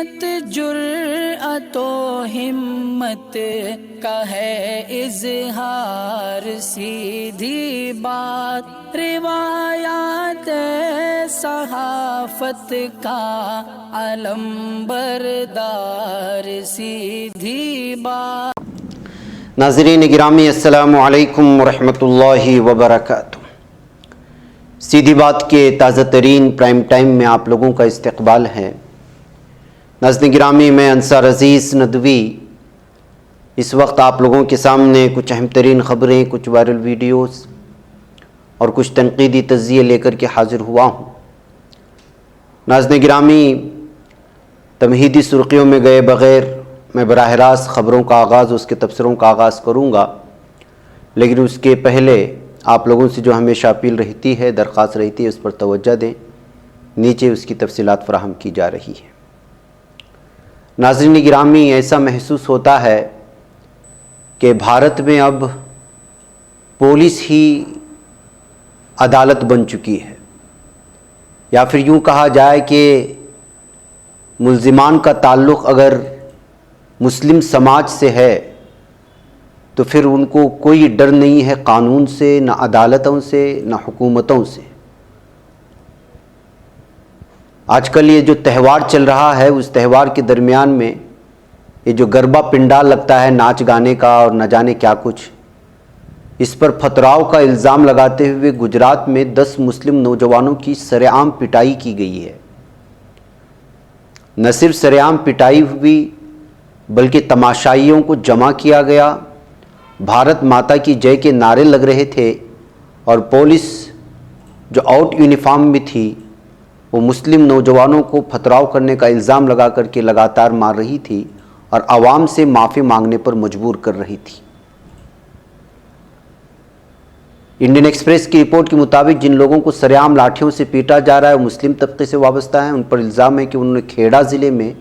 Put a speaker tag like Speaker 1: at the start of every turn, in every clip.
Speaker 1: عظمت جرأت و ہمت کا ہے اظہار، سیدھی بات روایات صحافت کا علم بردار، سیدھی بات۔
Speaker 2: ناظرین گرامی السلام علیکم ورحمۃ اللہ وبرکاتہ۔ سیدھی بات کے تازہ ترین پرائم ٹائم میں آپ لوگوں کا استقبال ہے۔ ناظرین گرامی، میں انصار عزیز ندوی اس وقت آپ لوگوں کے سامنے کچھ اہم ترین خبریں، کچھ وائرل ویڈیوز اور کچھ تنقیدی تجزیے لے کر کے حاضر ہوا ہوں۔ ناظرین گرامی، تمہیدی سرخیوں میں گئے بغیر میں براہ راست خبروں کا آغاز، اس کے تبصروں کا آغاز کروں گا، لیکن اس کے پہلے آپ لوگوں سے جو ہمیشہ اپیل رہتی ہے، درخواست رہتی ہے، اس پر توجہ دیں۔ نیچے اس کی تفصیلات فراہم کی جا رہی ہے۔ ناظرین گرامی، ایسا محسوس ہوتا ہے کہ بھارت میں اب پولیس ہی عدالت بن چکی ہے، یا پھر یوں کہا جائے کہ ملزمان کا تعلق اگر مسلم سماج سے ہے تو پھر ان کو کوئی ڈر نہیں ہے قانون سے، نہ عدالتوں سے، نہ حکومتوں سے۔ آج کل یہ جو تہوار چل رہا ہے، اس تہوار کے درمیان میں یہ جو گربا پنڈال لگتا ہے ناچ گانے کا اور نہ جانے کیا کچھ، اس پر پتھراؤ کا الزام لگاتے ہوئے گجرات میں 10 مسلم نوجوانوں کی سرعام پٹائی کی گئی ہے۔ نہ صرف سرعام پٹائی ہوئی بلکہ تماشائیوں کو جمع کیا گیا، بھارت ماتا کی جے کے نعرے لگ رہے تھے، اور پولیس جو آؤٹ یونیفارم میں تھی وہ مسلم نوجوانوں کو پتھراؤ کرنے کا الزام لگا کر کے لگاتار مار رہی تھی اور عوام سے معافی مانگنے پر مجبور کر رہی تھی۔ انڈین ایکسپریس کی رپورٹ کے مطابق جن لوگوں کو سرعام لاٹھیوں سے پیٹا جا رہا ہے وہ مسلم طبقے سے وابستہ ہیں۔ ان پر الزام ہے کہ انہوں نے کھیڑا ضلع میں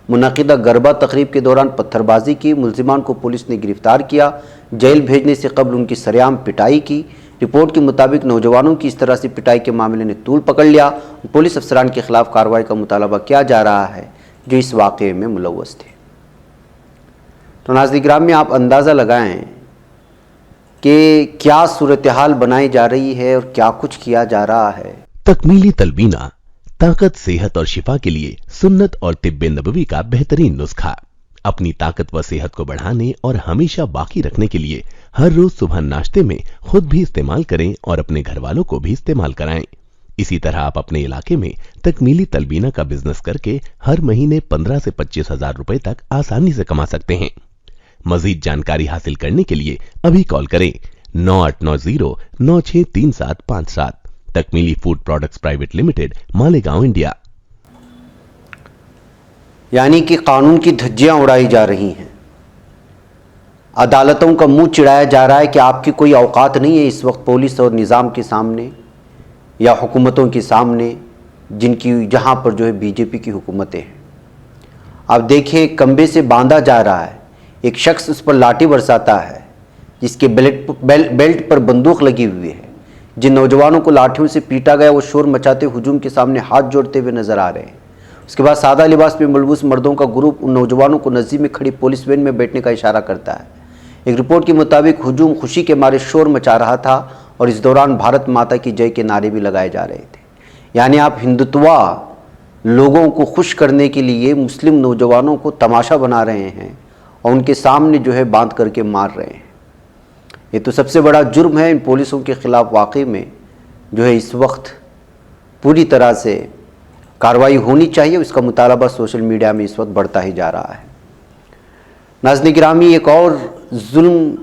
Speaker 2: منعقدہ گربا تقریب کے دوران پتھر بازی کی، ملزمان کو پولیس نے گرفتار کیا، جیل بھیجنے سے قبل ان کی سرعام پٹائی کی۔ رپورٹ کے مطابق نوجوانوں کی اس طرح سے پٹائی کے معاملے نے طول پکڑ لیا، پولیس افسران کے خلاف کارروائی کا مطالبہ کیا جا رہا ہے جو اس واقعے میں ملوث تھے۔ تو ناظرین گرامی، آپ اندازہ لگائیں کہ کیا صورتحال بنائی جا رہی ہے اور کیا کچھ کیا جا رہا ہے۔
Speaker 3: تکمیلی تلبینہ طاقت، صحت اور شفا کے لیے سنت اور طب نبوی کا بہترین نسخہ۔ اپنی طاقت و صحت کو بڑھانے اور ہمیشہ باقی رکھنے کے لیے ہر روز صبح ناشتے میں خود بھی استعمال کریں اور اپنے گھر والوں کو بھی استعمال کرائیں۔ اسی طرح آپ اپنے علاقے میں تکمیلی تلبینہ کا بزنس کر کے ہر مہینے 15 سے 25 ہزار روپے تک آسانی سے کما سکتے ہیں۔ مزید جانکاری حاصل کرنے کے لیے ابھی کال کریں 9890963757۔ Takmeeli food products private limited, Malegaon, India.
Speaker 2: یعنی کہ قانون کی دھجیاں اڑائی جا رہی ہیں، عدالتوں کا منہ چڑھایا جا رہا ہے کہ آپ کی کوئی اوقات نہیں ہے اس وقت پولیس اور نظام کے سامنے یا حکومتوں کے سامنے، جہاں پر جو ہے بی جے پی کی حکومتیں ہیں۔ آپ دیکھیں، کمبے سے باندھا جا رہا ہے، ایک شخص اس پر لاٹھی برساتا ہے جس کے بیلٹ پر بندوق لگی ہوئی ہے۔ جن نوجوانوں کو لاٹھیوں سے پیٹا گیا وہ شور مچاتے ہجوم کے سامنے ہاتھ جوڑتے ہوئے نظر آ رہے ہیں۔ اس کے بعد سادہ لباس میں ملبوس مردوں کا گروپ ان نوجوانوں کو نزدیک میں کھڑی پولیس وین میں بیٹھنے کا اشارہ کرتا ہے۔ ایک رپورٹ کے مطابق ہجوم خوشی کے مارے شور مچا رہا تھا اور اس دوران بھارت ماتا کی جے کے نعرے بھی لگائے جا رہے تھے۔ یعنی آپ ہندتوا لوگوں کو خوش کرنے کے لیے مسلم نوجوانوں کو تماشا بنا رہے ہیں اور ان کے سامنے جو ہے باندھ کر کے مار رہے ہیں۔ یہ تو سب سے بڑا جرم ہے۔ ان پولیسوں کے خلاف واقعی میں جو ہے اس وقت پوری طرح سے کارروائی ہونی چاہیے، اس کا مطالبہ سوشل میڈیا میں اس وقت بڑھتا ہی جا رہا ہے۔ ناظرین گرامی، ایک اور ظلم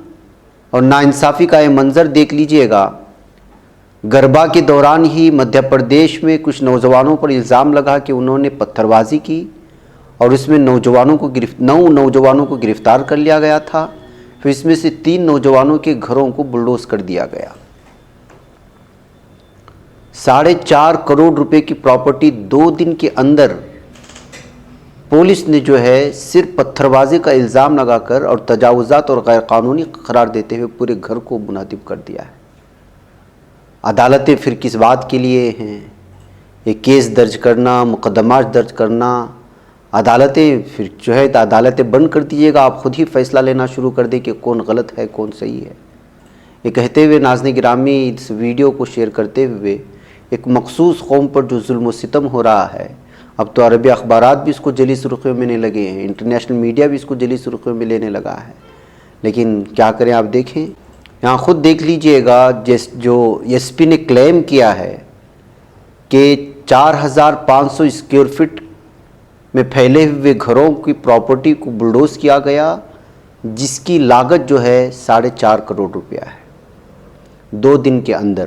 Speaker 2: اور ناانصافی کا یہ منظر دیکھ لیجئے گا۔ گربا کے دوران ہی مدھیہ پردیش میں کچھ نوجوانوں پر الزام لگا کہ انہوں نے پتھر بازی کی اور اس میں 9 نوجوانوں کو گرفتار کر لیا گیا تھا۔ پھر اس میں سے 3 نوجوانوں کے گھروں کو بلڈوز کر دیا گیا۔ 4.5 کروڑ روپے کی پراپرٹی 2 دن کے اندر پولیس نے جو ہے صرف پتھر بازی کا الزام لگا کر اور تجاوزات اور غیر قانونی قرار دیتے ہوئے پورے گھر کو منہدم کر دیا ہے۔ عدالتیں پھر کس بات کے لیے ہیں؟ یہ کیس درج کرنا، مقدمات درج کرنا، عدالتیں پھر جو ہے عدالتیں بند کر دیجیے گا, آپ خود ہی فیصلہ لینا شروع کر دیں کہ کون غلط ہے کون صحیح ہے. یہ کہتے ہوئے ناظرین گرامی اس ویڈیو کو شیئر کرتے ہوئے ایک مخصوص قوم پر جو ظلم و ستم ہو رہا ہے, اب تو عربی اخبارات بھی اس کو جلی سرخیوں میں لینے لگے ہیں, انٹرنیشنل میڈیا بھی اس کو جلی سرخیوں میں لینے لگا ہے. لیکن کیا کریں آپ دیکھیں, یہاں خود دیکھ لیجئے گا جو ایس پی نے کلیم کیا ہے کہ 4500 اسکوائر فٹ میں پھیلے ہوئے گھروں کی پراپرٹی کو بلڈوز کیا گیا, جس کی لاگت جو ہے 4.5 کروڑ روپیہ ہے 2 دن کے اندر.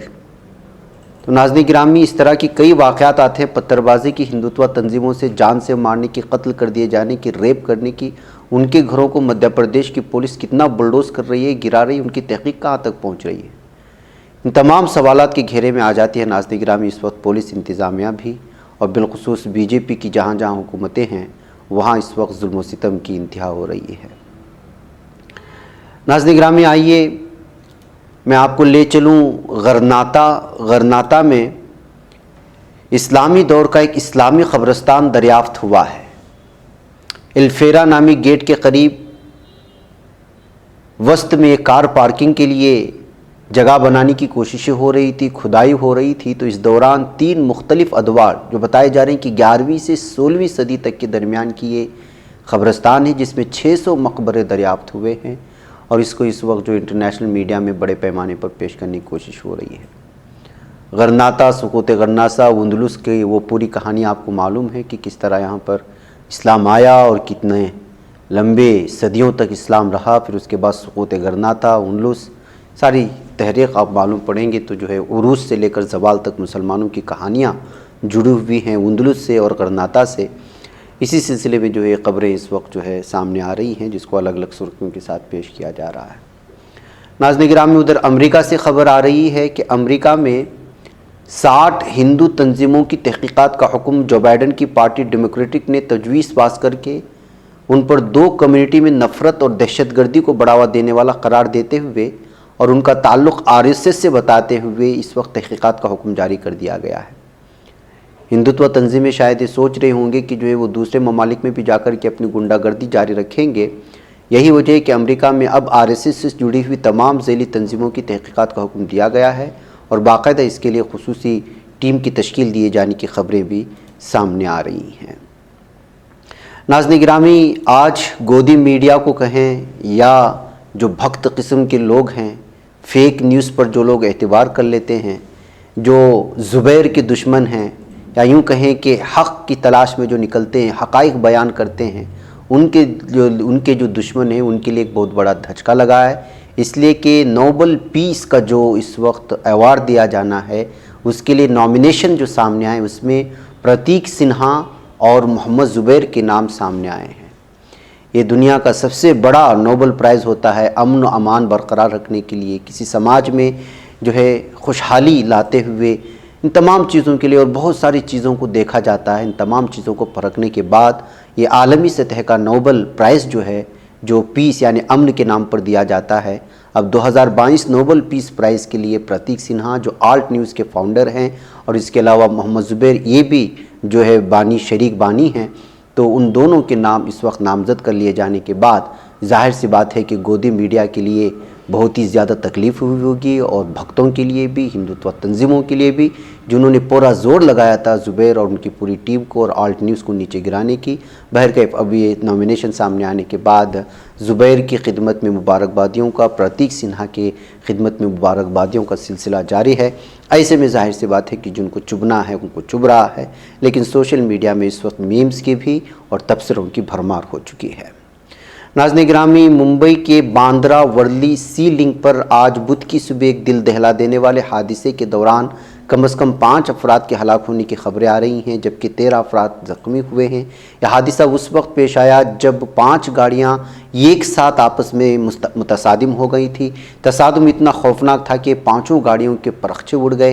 Speaker 2: تو ناظرین گرامی اس طرح کی کئی واقعات آتے ہیں پتھر بازی کی, ہندوتوا تنظیموں سے جان سے مارنے کی, قتل کر دیے جانے کی, ریپ کرنے کی. ان کے گھروں کو مدھیہ پردیش کی پولیس کتنا بلڈوز کر رہی ہے, گرا رہی ہے, ان کی تحقیق کہاں تک پہنچ رہی ہے. ان تمام سوالات کے گھیرے میں آ جاتی ہے ناظرین گرامی اس وقت پولیس انتظامیہ بھی, اور بالخصوص بی جے پی کی جہاں جہاں حکومتیں ہیں وہاں اس وقت ظلم و ستم کی انتہا ہو رہی ہے. ناظرین گرامی آئیے میں آپ کو لے چلوں غرناطہ میں اسلامی دور کا ایک اسلامی قبرستان دریافت ہوا ہے. الفیرا نامی گیٹ کے قریب وسط میں ایک کار پارکنگ کے لیے جگہ بنانے کی کوششیں ہو رہی تھی, کھدائی ہو رہی تھی. تو اس دوران 3 مختلف ادوار جو بتائے جا رہے ہیں کہ 11ویں سے 16ویں صدی تک کے درمیان کی یہ قبرستان ہے, جس میں 600 مقبرے دریافت ہوئے ہیں, اور اس کو اس وقت جو انٹرنیشنل میڈیا میں بڑے پیمانے پر پیش کرنے کی کوشش ہو رہی ہے. غرناطہ, سقوط غرناطہ, اندلس کی وہ پوری کہانی آپ کو معلوم ہے کہ کس طرح یہاں پر اسلام آیا اور کتنے لمبے صدیوں تک اسلام رہا. پھر اس کے بعد سقوط غرناطہ, اندلس, ساری تحریک آپ معلوم پڑیں گے تو جو ہے عروج سے لے کر زوال تک مسلمانوں کی کہانیاں جڑی ہوئی ہیں اندلس سے اور غرناطہ سے. اسی سلسلے میں جو ہے قبریں اس وقت جو ہے سامنے آ رہی ہیں, جس کو الگ الگ سرخیوں کے ساتھ پیش کیا جا رہا ہے. ناظرین گرامی ادھر امریکہ سے خبر آ رہی ہے کہ امریکہ میں 60 ہندو تنظیموں کی تحقیقات کا حکم جو بائیڈن کی پارٹی ڈیموکریٹک نے تجویز پاس کر کے ان پر 2 کمیونٹی میں نفرت اور دہشت گردی کو بڑھاوا دینے والا قرار دیتے ہوئے اور ان کا تعلق RSS سے بتاتے ہوئے اس وقت تحقیقات کا حکم جاری کر دیا گیا ہے. ہندوتوا تنظیمیں شاید یہ سوچ رہے ہوں گے کہ جو ہے وہ دوسرے ممالک میں بھی جا کر کے اپنی گنڈا گردی جاری رکھیں گے. یہی وجہ ہے کہ امریکہ میں اب RSS سے جڑی ہوئی تمام ذیلی تنظیموں کی تحقیقات کا حکم دیا گیا ہے, اور باقاعدہ اس کے لیے خصوصی ٹیم کی تشکیل دیے جانے کی خبریں بھی سامنے آ رہی ہیں. ناظرین گرامی آج گودی میڈیا کو کہیں یا جو بھکت قسم کے لوگ ہیں, فیک نیوز پر جو لوگ اعتبار کر لیتے ہیں, جو زبیر کے دشمن ہیں, یا یوں کہیں کہ حق کی تلاش میں جو نکلتے ہیں, حقائق بیان کرتے ہیں, ان کے جو دشمن ہیں ان کے لیے ایک بہت بڑا دھچکا لگا ہے. اس لیے کہ نوبل پیس کا جو اس وقت ایوارڈ دیا جانا ہے اس کے لیے نامینیشن جو سامنے آئے اس میں پرتیک سنہا اور محمد زبیر کے نام سامنے آئے ہیں. یہ دنیا کا سب سے بڑا نوبل پرائز ہوتا ہے امن و امان برقرار رکھنے کے لیے, کسی سماج میں جو ہے خوشحالی لاتے ہوئے, ان تمام چیزوں کے لیے, اور بہت ساری چیزوں کو دیکھا جاتا ہے. ان تمام چیزوں کو پرکھنے کے بعد یہ عالمی سطح کا نوبل پرائز جو ہے جو پیس یعنی امن کے نام پر دیا جاتا ہے. اب 2022 نوبل پیس پرائز کے لیے پرتیک سنہا جو آلٹ نیوز کے فاؤنڈر ہیں, اور اس کے علاوہ محمد زبیر یہ بھی جو ہے شریک بانی ہیں, تو ان دونوں کے نام اس وقت نامزد کر لیے جانے کے بعد ظاہر سی بات ہے کہ گودی میڈیا کے لیے بہت ہی زیادہ تکلیف ہوئی ہوگی, اور بھکتوں کے لیے بھی, ہندوتوا تنظیموں کے لیے بھی, جنہوں نے پورا زور لگایا تھا زبیر اور ان کی پوری ٹیم کو اور آلٹ نیوز کو نیچے گرانے کی. بہرکیف اب یہ نامینیشن سامنے آنے کے بعد زبیر کی خدمت میں مبارکبادیوں کا, پرتیک سنہا کی خدمت میں مبارکبادیوں کا سلسلہ جاری ہے. ایسے میں ظاہر سی بات ہے کہ جن کو چبھنا ہے ان کو چبھ رہا ہے, لیکن سوشل میڈیا میں اس وقت میمز کی بھی اور تبصروں کی بھرمار ہو چکی ہے. ناظرین گرامی ممبئی کے باندرا ورلی سی لنک پر آج بدھ کی صبح ایک دل دہلا دینے والے حادثے کے دوران کم از کم 5 افراد کے ہلاک ہونے کی خبریں آ رہی ہیں, جبکہ 13 افراد زخمی ہوئے ہیں. یہ حادثہ اس وقت پیش آیا جب 5 گاڑیاں ایک ساتھ آپس میں متصادم ہو گئی تھی. تصادم اتنا خوفناک تھا کہ 5 گاڑیوں کے پرخچے اڑ گئے.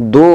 Speaker 2: 2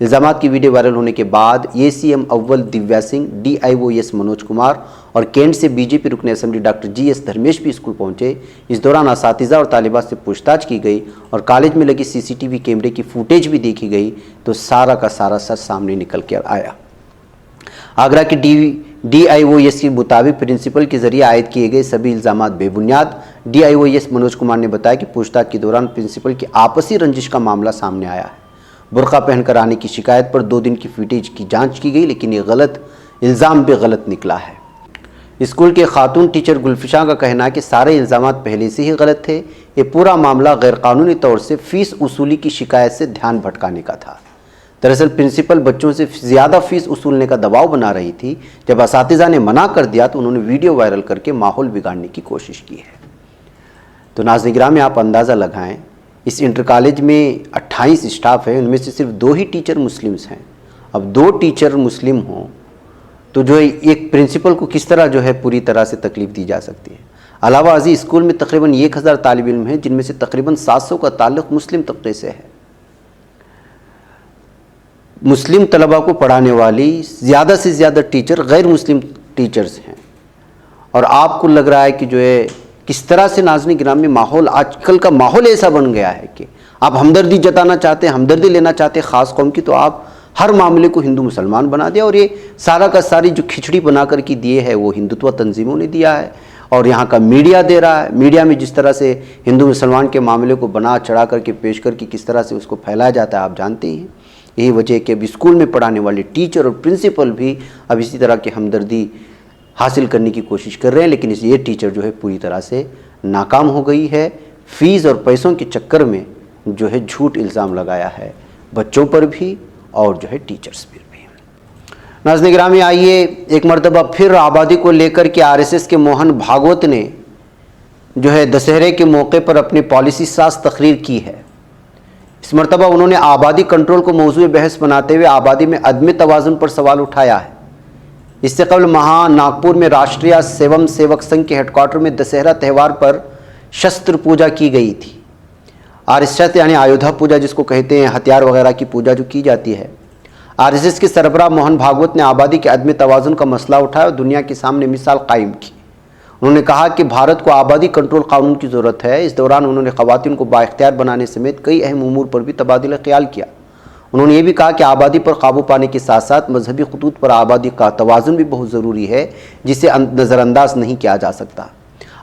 Speaker 2: الزامات کی ویڈیو وائرل ہونے کے بعد ACM اول دیویا سنگھ، DIOS منوج کمار اور کینٹ سے BJP رکن اسمبلی ڈاکٹر GS دھرمیش بھی اسکول پہنچے۔ اس دوران اساتذہ اور طالبات سے پوچھ تاچھ کی گئی اور کالج میں لگی CCTV کیمرے کی فوٹیج بھی دیکھی گئی تو سارا کا سارا سچ سامنے نکل کر آیا۔ آگرہ کے DIOS کے مطابق پرنسپل کے ذریعے عائد کیے گئے سبھی الزامات بے بنیاد۔ DIOS منوج کمار نے بتایا کہ پوچھ تاچھ کے دوران پرنسپل کی آپسی رنجش کا معاملہ سامنے آیا ہے۔ برقع پہن کر آنے کی شکایت پر 2 دن کی فوٹیج کی جانچ کی گئی، لیکن یہ الزام بھی غلط نکلا ہے۔ اسکول کے خاتون ٹیچر گلفشاں کا کہنا ہے کہ سارے الزامات پہلے سے ہی غلط تھے۔ یہ پورا معاملہ غیر قانونی طور سے فیس وصولی کی شکایت سے دھیان بھٹکانے کا تھا۔ دراصل پرنسپل بچوں سے زیادہ فیس وصولنے کا دباؤ بنا رہی تھی۔ جب اساتذہ نے منع کر دیا تو انہوں نے ویڈیو وائرل کر کے ماحول بگاڑنے کی کوشش کی ہے۔ تو ناظرین گرامی، آپ اندازہ لگائیں، اس انٹر کالج میں 28 اسٹاف ہے، ان میں سے صرف 2 ہی ٹیچر مسلمز ہیں۔ اب 2 ٹیچر مسلم ہوں تو جو ہے ایک پرنسپل کو کس طرح جو ہے پوری طرح سے تکلیف دی جا سکتی ہے۔ علاوہ ازیں اسکول میں تقریباً 1000 طالب علم ہیں، جن میں سے تقریباً 700 کا تعلق مسلم طبقے سے ہے۔ مسلم طلباء کو پڑھانے والی زیادہ سے زیادہ ٹیچر غیر مسلم ٹیچرز ہیں، اور آپ کو لگ رہا ہے کہ جو ہے کس طرح سے ناظرین گرامی ماحول، آج کل کا ماحول ایسا بن گیا ہے کہ آپ ہمدردی جتانا چاہتے ہیں، ہمدردی لینا چاہتے ہیں خاص قوم کی، تو آپ ہر معاملے کو ہندو مسلمان بنا دیا، اور یہ سارا کا ساری جو کھچڑی بنا کر کے دیے ہے وہ ہندوتوا تنظیموں نے دیا ہے، اور یہاں کا میڈیا دے رہا ہے۔ میڈیا میں جس طرح سے ہندو مسلمان کے معاملے کو بنا چڑھا کر کے پیش کر کے کس طرح سے اس کو پھیلایا جاتا ہے آپ جانتے ہیں۔ یہی وجہ ہے کہ اب اسکول میں پڑھانے والے ٹیچر اور پرنسپل بھی اب اسی طرح کی ہمدردی حاصل کرنے کی کوشش کر رہے ہیں، لیکن یہ ٹیچر جو ہے پوری طرح سے ناکام ہو گئی ہے۔ فیس اور پیسوں کے چکر میں جو ہے جھوٹ الزام لگایا ہے بچوں پر بھی اور جو ہے ٹیچرز پر بھی۔ ناظرین گرامی، آئیے ایک مرتبہ پھر آبادی کو لے کر کے RSS کے موہن بھاگوت نے جو ہے دسہرے کے موقع پر اپنی پالیسی ساز تقریر کی ہے۔ اس مرتبہ انہوں نے آبادی کنٹرول کو موضوع بحث بناتے ہوئے آبادی میں عدم توازن پر سوال اٹھایا ہے۔ اس سے قبل ناگپور میں راشٹریہ سیوم سیوک سنگھ کے ہیڈ کوارٹر میں دسہرہ تہوار پر شستر پوجا کی گئی تھی۔ RSS یعنی آیودھا پوجا جس کو کہتے ہیں، ہتھیار وغیرہ کی پوجا جو کی جاتی ہے۔ RSS کے سربراہ موہن بھاگوت نے آبادی کے عدم توازن کا مسئلہ اٹھایا اور دنیا کے سامنے مثال قائم کی۔ انہوں نے کہا کہ بھارت کو آبادی کنٹرول قانون کی ضرورت ہے۔ اس دوران انہوں نے خواتین کو بااختیار بنانے سمیت کئی اہم امور پر بھی تبادلہ خیال کیا۔ انہوں نے یہ بھی کہا کہ آبادی پر قابو پانے کے ساتھ ساتھ مذہبی خطوط پر آبادی کا توازن بھی بہت ضروری ہے، جسے نظر انداز نہیں کیا جا سکتا۔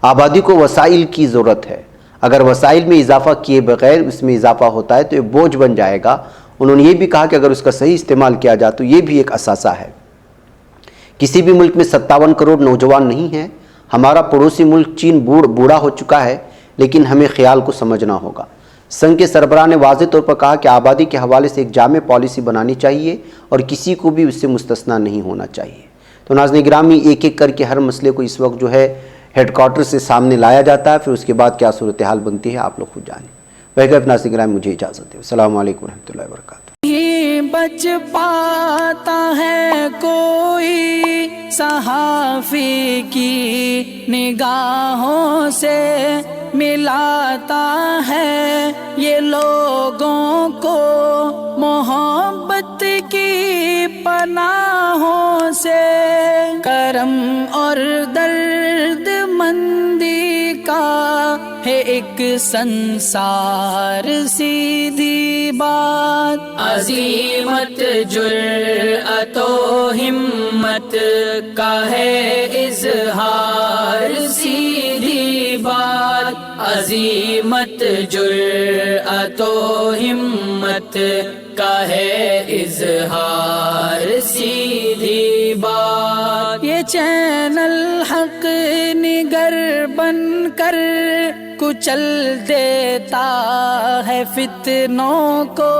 Speaker 2: آبادی کو وسائل کی ضرورت ہے، اگر وسائل میں اضافہ کیے بغیر اس میں اضافہ ہوتا ہے تو یہ بوجھ بن جائے گا۔ انہوں نے یہ بھی کہا کہ اگر اس کا صحیح استعمال کیا جائے تو یہ بھی ایک اثاثہ ہے۔ کسی بھی ملک میں 57 کروڑ نوجوان نہیں ہیں۔ ہمارا پڑوسی ملک چین بوڑھا ہو چکا ہے، لیکن ہمیں خیال کو سمجھنا ہوگا۔ سنگھ کے سربراہ نے واضح طور پر کہا کہ آبادی کے حوالے سے ایک جامع پالیسی بنانی چاہیے اور کسی کو بھی اس سے مستثنیٰ نہیں ہونا چاہیے۔ تو ناظرین گرامی، ایک ایک کر کے ہر مسئلے کو اس وقت جو ہے ہیڈ کوارٹر سے سامنے لایا جاتا ہے، پھر اس کے بعد کیا صورتحال بنتی ہے آپ لوگ خود جانیں۔ ویسے ناظرین گرامی، مجھے اجازت ہے۔ السلام علیکم ورحمۃ اللہ وبرکاتہ۔
Speaker 1: بچ پاتا ہے کوئی صحافی کی نگاہوں سے، ملاتا ہے یہ لوگوں کو محبت کی پناہوں سے۔ کرم اور درد مندی کا ہے ایک سنسار، سیدھی بات عظیمت جرأت و ہمت کا ہے اظہار، سیدھی بات عظیمت جرأت و ہمت کا ہے اظہار، سیدھی بات۔ یہ چینل حق نگر بن کر کچل دیتا ہے فتنوں کو۔